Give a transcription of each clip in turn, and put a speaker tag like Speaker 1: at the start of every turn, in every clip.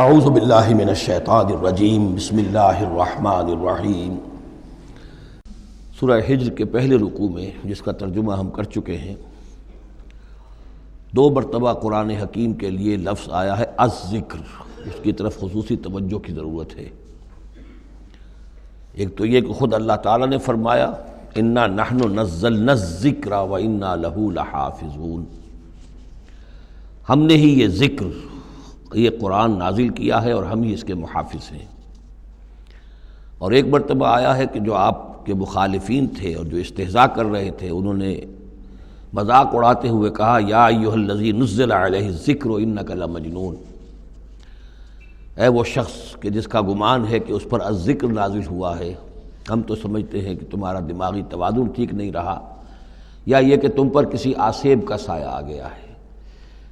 Speaker 1: اعوذ باللہ من الشیطان الرجیم بسم اللہ الرحمن الرحیم۔ سورہ ہجر کے پہلے رکوع میں، جس کا ترجمہ ہم کر چکے ہیں، 2 مرتبہ قرآن حکیم کے لیے لفظ آیا ہے الذکر، اس کی طرف خصوصی توجہ کی ضرورت ہے۔ ایک تو یہ کہ خود اللہ تعالیٰ نے فرمایا انا نحن نزلنا الذکر وانا لہ لحافظون، ہم نے ہی یہ ذکر، یہ قرآن نازل کیا ہے اور ہم ہی اس کے محافظ ہیں۔ اور ایک مرتبہ آیا ہے کہ جو آپ کے مخالفین تھے اور جو استہزاء کر رہے تھے، انہوں نے مذاق اڑاتے ہوئے کہا یا ایھا الذی نزل علیہ الذکر انک لمجنون، اے وہ شخص کہ جس کا گمان ہے کہ اس پر الذکر نازل ہوا ہے، ہم تو سمجھتے ہیں کہ تمہارا دماغی توازن ٹھیک نہیں رہا، یا یہ کہ تم پر کسی آسیب کا سایہ آ گیا ہے۔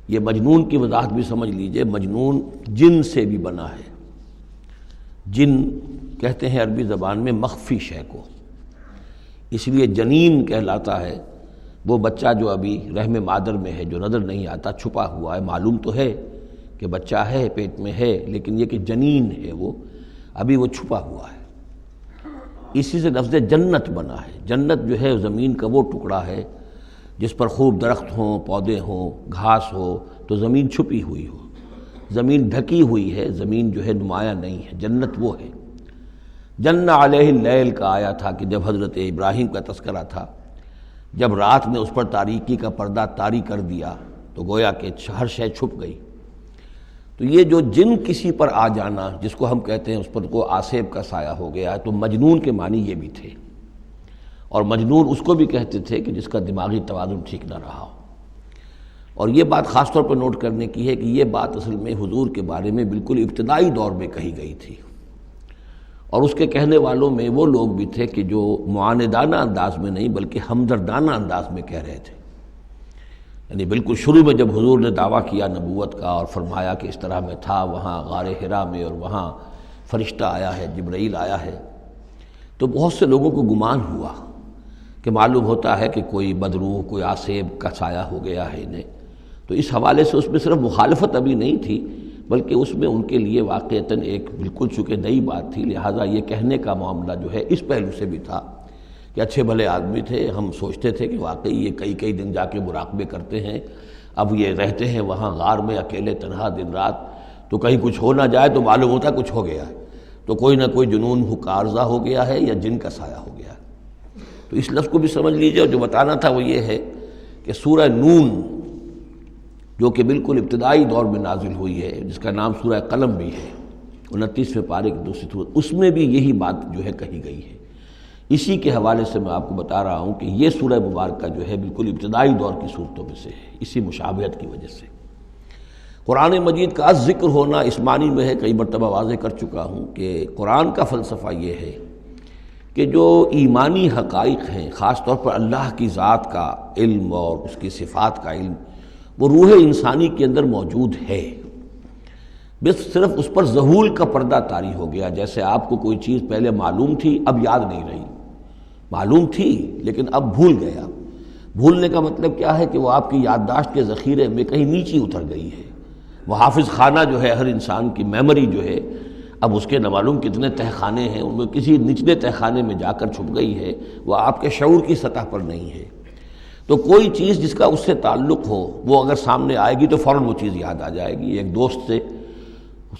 Speaker 1: یہ مجنون کی وضاحت بھی سمجھ لیجئے، مجنون جن سے بھی بنا ہے۔ جن کہتے ہیں عربی زبان میں مخفی شے کو، اس لیے جنین کہلاتا ہے وہ بچہ جو ابھی رحم مادر میں ہے، جو نظر نہیں آتا، چھپا ہوا ہے، معلوم تو ہے کہ بچہ ہے، پیٹ میں ہے، لیکن یہ کہ جنین ہے، وہ ابھی وہ چھپا ہوا ہے۔ اسی سے لفظ جنت بنا ہے۔ جنت جو ہے زمین کا وہ ٹکڑا ہے جس پر خوب درخت ہوں، پودے ہوں، گھاس ہو، تو زمین چھپی ہوئی ہو، زمین ڈھکی ہوئی ہے، زمین جو ہے نمایاں نہیں ہے۔ جنت وہ ہے۔ جن علیہ اللیل کا آیا تھا کہ جب حضرت ابراہیم کا تذکرہ تھا، جب رات نے اس پر تاریکی کا پردہ طاری کر دیا تو گویا کہ ہر شے چھپ گئی۔ تو یہ جو جن کسی پر آ جانا، جس کو ہم کہتے ہیں اس پر کو آسیب کا سایہ ہو گیا ہے، تو مجنون کے معنی یہ بھی تھے۔ اور مجنون اس کو بھی کہتے تھے کہ جس کا دماغی توازن ٹھیک نہ رہا ہو۔ اور یہ بات خاص طور پر نوٹ کرنے کی ہے کہ یہ بات اصل میں حضور کے بارے میں بالکل ابتدائی دور میں کہی گئی تھی، اور اس کے کہنے والوں میں وہ لوگ بھی تھے کہ جو معاندانہ انداز میں نہیں بلکہ ہمدردانہ انداز میں کہہ رہے تھے۔ یعنی بالکل شروع میں جب حضور نے دعویٰ کیا نبوت کا اور فرمایا کہ اس طرح میں تھا وہاں غار حرا میں، اور وہاں فرشتہ آیا ہے، جبرائیل آیا ہے، تو بہت سے لوگوں کو گمان ہوا کہ معلوم ہوتا ہے کہ کوئی بدروح، کوئی آسیب کا سایہ ہو گیا ہے انہیں۔ تو اس حوالے سے اس میں صرف مخالفت ابھی نہیں تھی، بلکہ اس میں ان کے لیے واقعتاً ایک بالکل چونکہ نئی بات تھی، لہٰذا یہ کہنے کا معاملہ جو ہے اس پہلو سے بھی تھا کہ اچھے بھلے آدمی تھے، ہم سوچتے تھے کہ واقعی یہ کئی دن جا کے مراقبے کرتے ہیں، اب یہ رہتے ہیں وہاں غار میں اکیلے تنہا دن رات، تو کہیں کچھ ہو نہ جائے تو معلوم ہوتا کچھ ہو گیا ہے، تو کوئی نہ کوئی جنون کا عارضہ ہو گیا ہے یا جن کا سایہ ہو گیا ہے۔ تو اس لفظ کو بھی سمجھ لیجئے، اور جو بتانا تھا وہ یہ ہے کہ سورہ نون جو کہ بالکل ابتدائی دور میں نازل ہوئی ہے، جس کا نام سورہ قلم بھی ہے، 29ویں پارے کی دوسری سورت، اس میں بھی یہی بات جو ہے کہی گئی ہے۔ اسی کے حوالے سے میں آپ کو بتا رہا ہوں کہ یہ سورہ مبارکہ جو ہے بالکل ابتدائی دور کی صورتوں میں سے ہے، اسی مشابہت کی وجہ سے۔ قرآن مجید کا ذکر ہونا اس معنی میں ہے، کئی مرتبہ واضح کر چکا ہوں کہ قرآن کا فلسفہ یہ ہے کہ جو ایمانی حقائق ہیں، خاص طور پر اللہ کی ذات کا علم اور اس کی صفات کا علم، وہ روح انسانی کے اندر موجود ہے، بس صرف اس پر ظہول کا پردہ طاری ہو گیا۔ جیسے آپ کو کوئی چیز پہلے معلوم تھی، اب یاد نہیں رہی، معلوم تھی لیکن اب بھول گیا۔ بھولنے کا مطلب کیا ہے کہ وہ آپ کی یادداشت کے ذخیرے میں کہیں نیچی اتر گئی ہے۔ وہ حافظ خانہ جو ہے، ہر انسان کی میموری جو ہے، اب اس کے نہ معلوم کتنے تہہ خانے ہیں، ان میں کسی نچلے تہہ خانے میں جا کر چھپ گئی ہے، وہ آپ کے شعور کی سطح پر نہیں ہے۔ تو کوئی چیز جس کا اس سے تعلق ہو، وہ اگر سامنے آئے گی تو فوراً وہ چیز یاد آ جائے گی۔ ایک دوست سے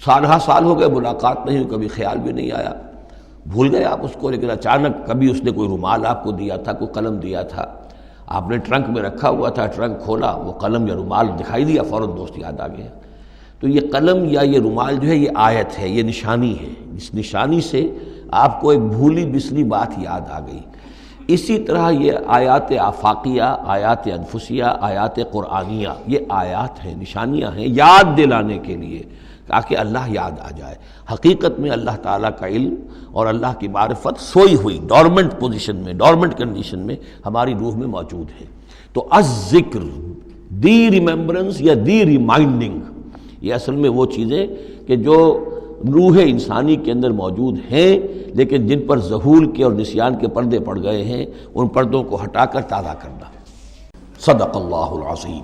Speaker 1: سالہ سال ہو گئے ملاقات نہیں ہوئی، کبھی خیال بھی نہیں آیا، بھول گئے آپ اس کو، لیکن اچانک کبھی اس نے کوئی رومال آپ کو دیا تھا، کوئی قلم دیا تھا، آپ نے ٹرنک میں رکھا ہوا تھا، ٹرنک کھولا، وہ قلم یا رومال دکھائی دیا، فوراً دوست یاد آ گیا۔ تو یہ قلم یا یہ رومال جو ہے یہ آیت ہے، یہ نشانی ہے، اس نشانی سے آپ کو ایک بھولی بسری بات یاد آ گئی۔ اسی طرح یہ آیات آفاقیہ، آیات انفسیہ، آیات قرآنیہ، یہ آیات ہیں، نشانیاں ہیں یاد دلانے کے لیے، تاکہ اللہ یاد آ جائے۔ حقیقت میں اللہ تعالیٰ کا علم اور اللہ کی معرفت سوئی ہوئی ڈورمنٹ پوزیشن میں، ڈورمنٹ کنڈیشن میں ہماری روح میں موجود ہے۔ تو الذکر، دی ریممبرنس یا دی ریمائنڈنگ، یہ اصل میں وہ چیزیں کہ جو روح انسانی کے اندر موجود ہیں، لیکن جن پر ظہول کے اور نسیان کے پردے پڑ گئے ہیں، ان پردوں کو ہٹا کر تازہ کرنا۔ صدق اللہ العظیم۔